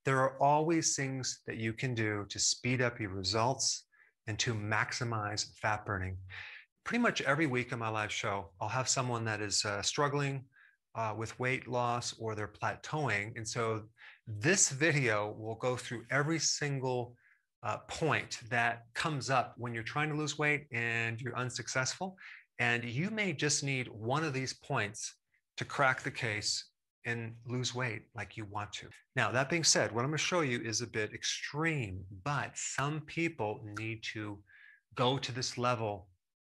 There are always things that you can do to speed up your results and to maximize fat burning. Pretty much every week on my live show, I'll have someone that is struggling with weight loss or they're plateauing. And so this video will go through every single point that comes up when you're trying to lose weight and you're unsuccessful. And you may just need one of these points to crack the case and lose weight like you want to. Now, that being said, what I'm going to show you is a bit extreme, but some people need to go to this level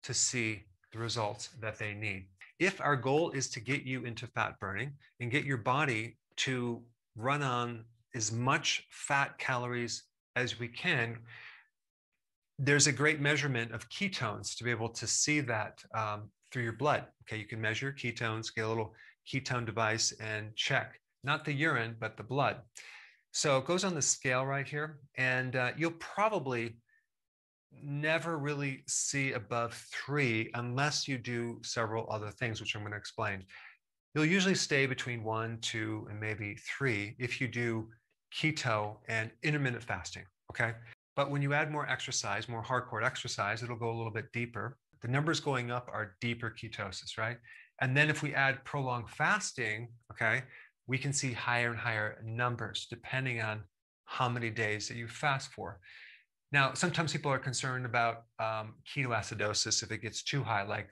to see the results that they need. If our goal is to get you into fat burning and get your body to run on as much fat calories as we can, there's a great measurement of ketones to be able to see that through your blood. Okay, you can measure ketones, get a little ketone device and check, not the urine, but the blood. So it goes on the scale right here, and you'll probably never really see above 3 unless you do several other things, which I'm going to explain. You'll usually stay between 1, 2, and maybe 3 if you do keto and intermittent fasting, okay? But when you add more exercise, more hardcore exercise, it'll go a little bit deeper. The numbers going up are deeper ketosis, right? And then if we add prolonged fasting, okay, we can see higher and higher numbers depending on how many days that you fast for. Now, sometimes people are concerned about ketoacidosis if it gets too high, like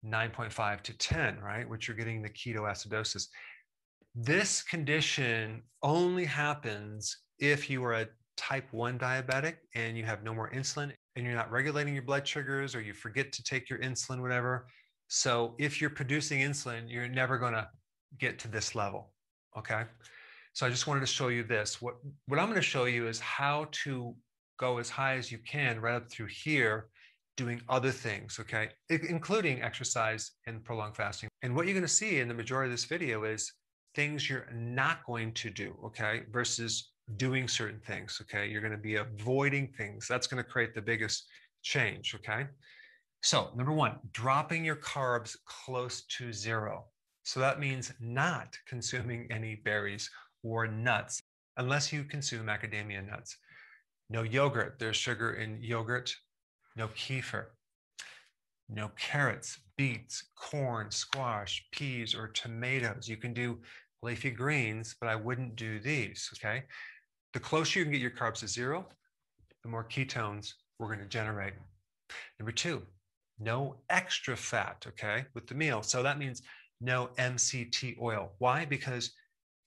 9.5 to 10, right, which you're getting the ketoacidosis. This condition only happens if you are a type 1 diabetic and you have no more insulin and you're not regulating your blood sugars or you forget to take your insulin, whatever. So if you're producing insulin, you're never going to get to this level, okay? So I just wanted to show you this. What I'm going to show you is how to go as high as you can right up through here, doing other things, okay? Including exercise and prolonged fasting. And what you're going to see in the majority of this video is things you're not going to do, okay? Versus doing certain things, okay? You're going to be avoiding things. That's going to create the biggest change, okay? So number 1, dropping your carbs close to 0. So that means not consuming any berries or nuts unless you consume macadamia nuts. No yogurt. There's sugar in yogurt. No kefir. No carrots, beets, corn, squash, peas, or tomatoes. You can do leafy greens, but I wouldn't do these, okay? The closer you can get your carbs to 0, the more ketones we're going to generate. Number 2, no extra fat, okay, with the meal. So that means no MCT oil. Why? Because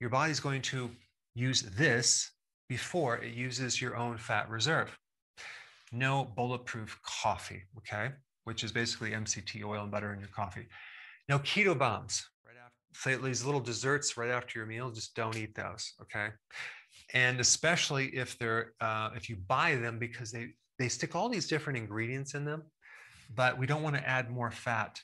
your body's going to use this before it uses your own fat reserve. No bulletproof coffee, okay, which is basically MCT oil and butter in your coffee. No keto bombs. Right after these little desserts right after your meal, just don't eat those, okay? And especially if they're if you buy them, because they stick all these different ingredients in them, but we don't want to add more fat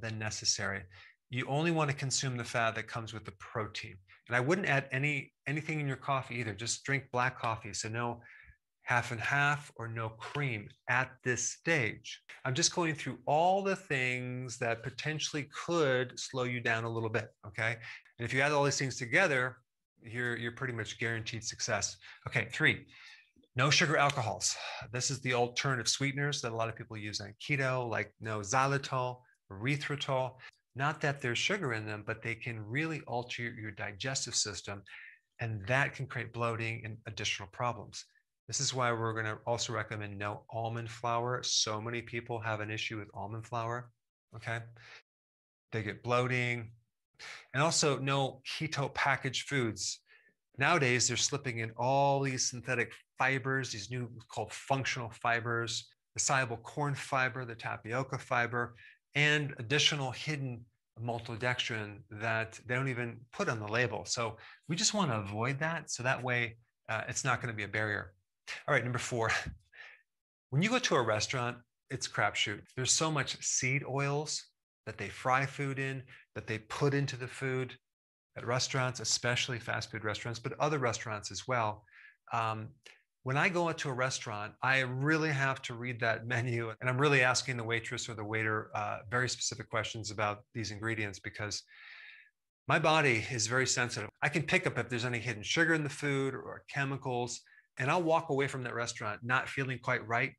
than necessary. You only want to consume the fat that comes with the protein. And I wouldn't add anything in your coffee either. Just drink black coffee. So no half and half or no cream at this stage. I'm just going through all the things that potentially could slow you down a little bit, okay? And if you add all these things together, you're pretty much guaranteed success. Okay, 3, no sugar alcohols. This is the alternative sweeteners that a lot of people use on keto, like no xylitol, erythritol. Not that there's sugar in them, but they can really alter your digestive system, and that can create bloating and additional problems. This is why we're going to also recommend no almond flour. So many people have an issue with almond flour, okay? They get bloating. And also no keto packaged foods. Nowadays, they're slipping in all these synthetic fibers, these new called functional fibers, the soluble corn fiber, the tapioca fiber, and additional hidden maltodextrin that they don't even put on the label. So we just want to avoid that. So that way it's not going to be a barrier. All right, number 4, when you go to a restaurant, it's crapshoot. There's so much seed oils that they fry food in, that they put into the food at restaurants, especially fast food restaurants, but other restaurants as well. When I go into a restaurant, I really have to read that menu, and I'm really asking the waitress or the waiter very specific questions about these ingredients, because My body is very sensitive. I can pick up if there's any hidden sugar in the food or chemicals, and I'll walk away from that restaurant not feeling quite right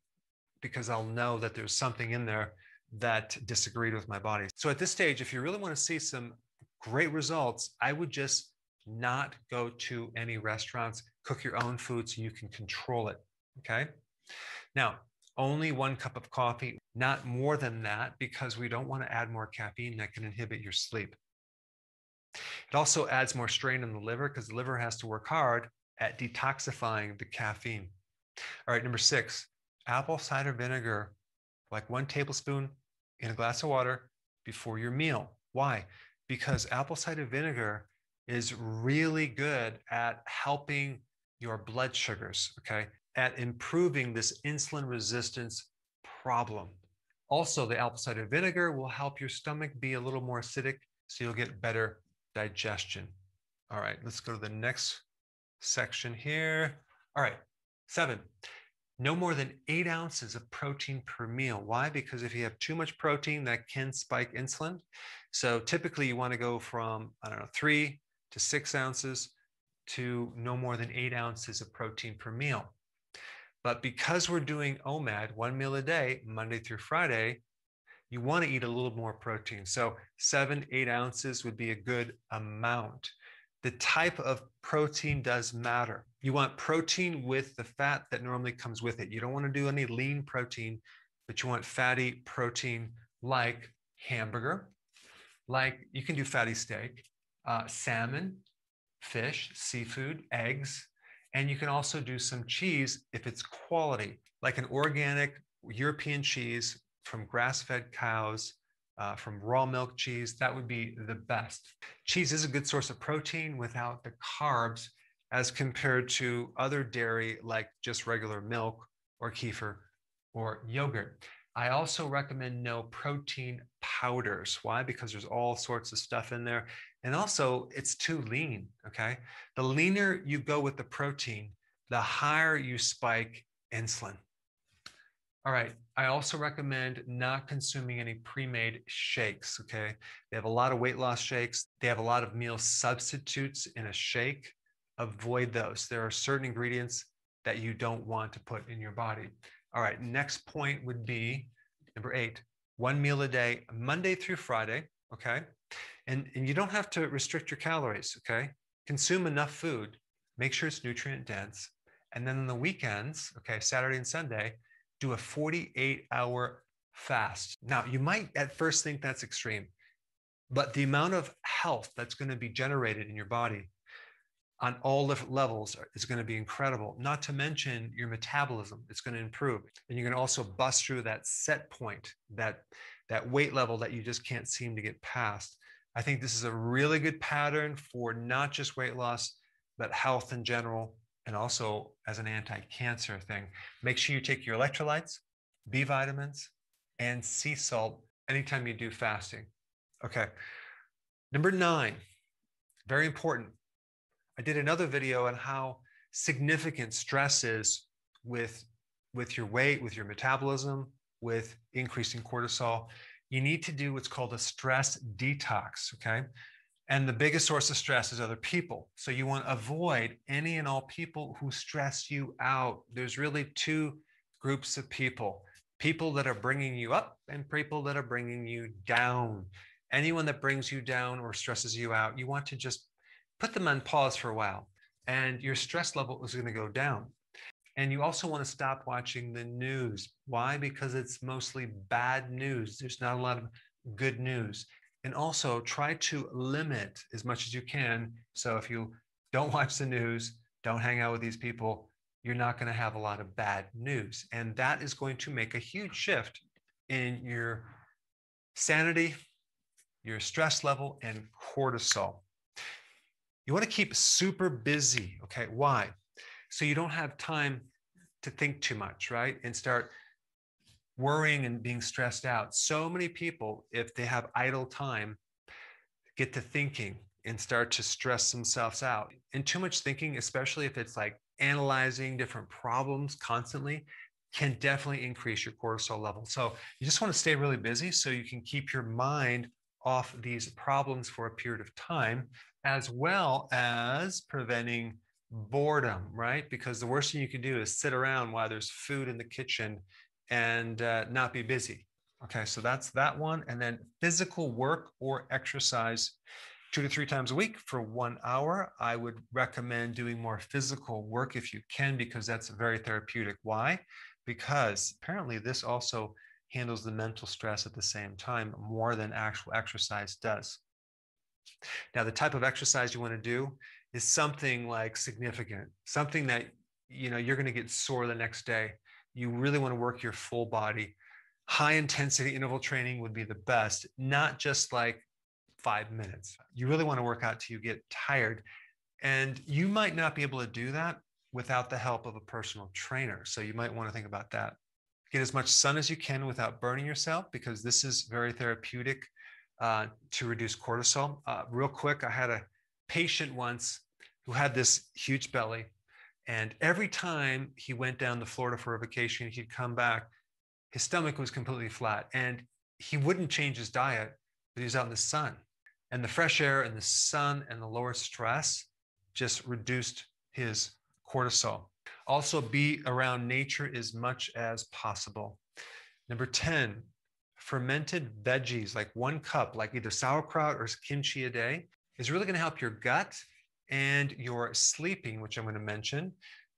because I'll know that there's something in there that disagreed with my body. So at this stage, if you really want to see some great results, I would just not go to any restaurants, cook your own food so you can control it, okay? Now, only 1 cup of coffee, not more than that, because we don't want to add more caffeine that can inhibit your sleep. It also adds more strain on the liver because the liver has to work hard at detoxifying the caffeine. All right, number 6, apple cider vinegar, like 1 tablespoon in a glass of water before your meal. Why? Because apple cider vinegar is really good at helping your blood sugars, okay? At improving this insulin resistance problem. Also, the apple cider vinegar will help your stomach be a little more acidic, so you'll get better digestion. All right, let's go to the next section here. All right, 7, no more than 8 ounces of protein per meal. Why? Because if you have too much protein, that can spike insulin. So typically you want to go from, 3 to 6 ounces to no more than 8 ounces of protein per meal. But because we're doing OMAD, 1 meal a day, Monday through Friday, you want to eat a little more protein. So 7, 8 ounces would be a good amount. The type of protein does matter. You want protein with the fat that normally comes with it. You don't want to do any lean protein, but you want fatty protein like hamburger, like you can do fatty steak, salmon, fish, seafood, eggs, and you can also do some cheese if it's quality, like an organic European cheese from grass-fed cows, from raw milk cheese. That would be the best. Cheese is a good source of protein without the carbs as compared to other dairy like just regular milk or kefir or yogurt. I also recommend no protein powders. Why? Because there's all sorts of stuff in there. And also it's too lean, okay? The leaner you go with the protein, the higher you spike insulin. All right, I also recommend not consuming any pre-made shakes, okay? They have a lot of weight loss shakes. They have a lot of meal substitutes in a shake. Avoid those. There are certain ingredients that you don't want to put in your body. All right, next point would be number 8, 1 meal a day, Monday through Friday, okay? And you don't have to restrict your calories, okay? Consume enough food, make sure it's nutrient dense. And then on the weekends, okay, Saturday and Sunday, do a 48-hour fast. Now, you might at first think that's extreme, but the amount of health that's going to be generated in your body on all levels is going to be incredible. Not to mention your metabolism, it's going to improve. And you're going to also bust through that set point, that weight level that you just can't seem to get past. I think this is a really good pattern for not just weight loss, but health in general, and also as an anti-cancer thing. Make sure you take your electrolytes, B vitamins, and sea salt anytime you do fasting. Okay. Number 9, very important. I did another video on how significant stress is with your weight, with your metabolism, with increasing cortisol. You need to do what's called a stress detox, okay? And the biggest source of stress is other people. So you want to avoid any and all people who stress you out. There's really 2 groups of people: people that are bringing you up and people that are bringing you down. Anyone that brings you down or stresses you out, you want to just put them on pause for a while, and your stress level is going to go down. And you also want to stop watching the news. Why? Because it's mostly bad news. There's not a lot of good news. And also try to limit as much as you can. So if you don't watch the news, don't hang out with these people, you're not going to have a lot of bad news. And that is going to make a huge shift in your sanity, your stress level, and cortisol. You want to keep super busy, okay? Why? So you don't have time to think too much, right? And start worrying and being stressed out. So many people, if they have idle time, get to thinking and start to stress themselves out. And too much thinking, especially if it's like analyzing different problems constantly, can definitely increase your cortisol level. So you just want to stay really busy so you can keep your mind off these problems for a period of time, as well as preventing boredom, right? Because the worst thing you can do is sit around while there's food in the kitchen and not be busy. Okay, so that's that one. And then physical work or exercise 2 to 3 times a week for 1 hour. I would recommend doing more physical work if you can, because that's very therapeutic. Why? Because apparently this also handles the mental stress at the same time more than actual exercise does. Now, the type of exercise you want to do is something like significant, something that you're going to get sore the next day. You really want to work your full body. High intensity interval training would be the best, not just like 5 minutes. You really want to work out till you get tired. And you might not be able to do that without the help of a personal trainer. So you might want to think about that. Get as much sun as you can without burning yourself, because this is very therapeutic to reduce cortisol. Real quick, I had a patient once who had this huge belly. And every time he went down to Florida for a vacation, he'd come back, his stomach was completely flat. And he wouldn't change his diet, but he was out in the sun. And the fresh air and the sun and the lower stress just reduced his cortisol. Also, be around nature as much as possible. Number 10, fermented veggies, like 1 cup, like either sauerkraut or kimchi a day, is really going to help your gut and your sleeping, which I'm going to mention.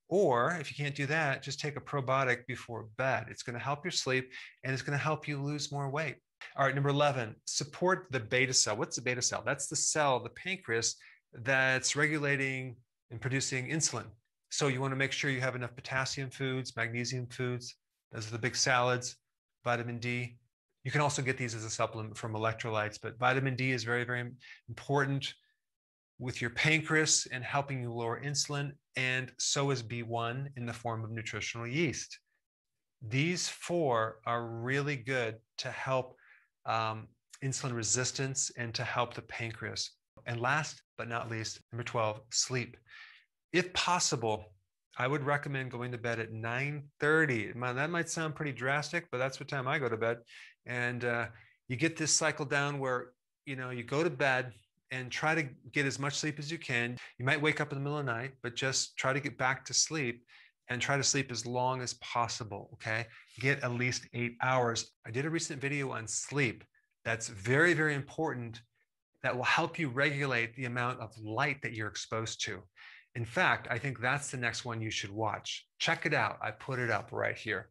Or if you can't do that, just take a probiotic before bed. It's going to help your sleep, and it's going to help you lose more weight. All right, number 11, support the beta cell. What's the beta cell? That's the cell, the pancreas, that's regulating and producing insulin. So you want to make sure you have enough potassium foods, magnesium foods. Those are the big salads, vitamin D. You can also get these as a supplement from electrolytes, but vitamin D is very, very important with your pancreas and helping you lower insulin, and so is B1 in the form of nutritional yeast. These 4 are really good to help insulin resistance and to help the pancreas. And last but not least, number 12, sleep. If possible, I would recommend going to bed at 9:30. That might sound pretty drastic, but that's what time I go to bed. And you get this cycle down where you go to bed and try to get as much sleep as you can. You might wake up in the middle of the night, but just try to get back to sleep and try to sleep as long as possible, okay? Get at least 8 hours. I did a recent video on sleep. That's very, very important. That will help you regulate the amount of light that you're exposed to. In fact, I think that's the next one you should watch. Check it out. I put it up right here.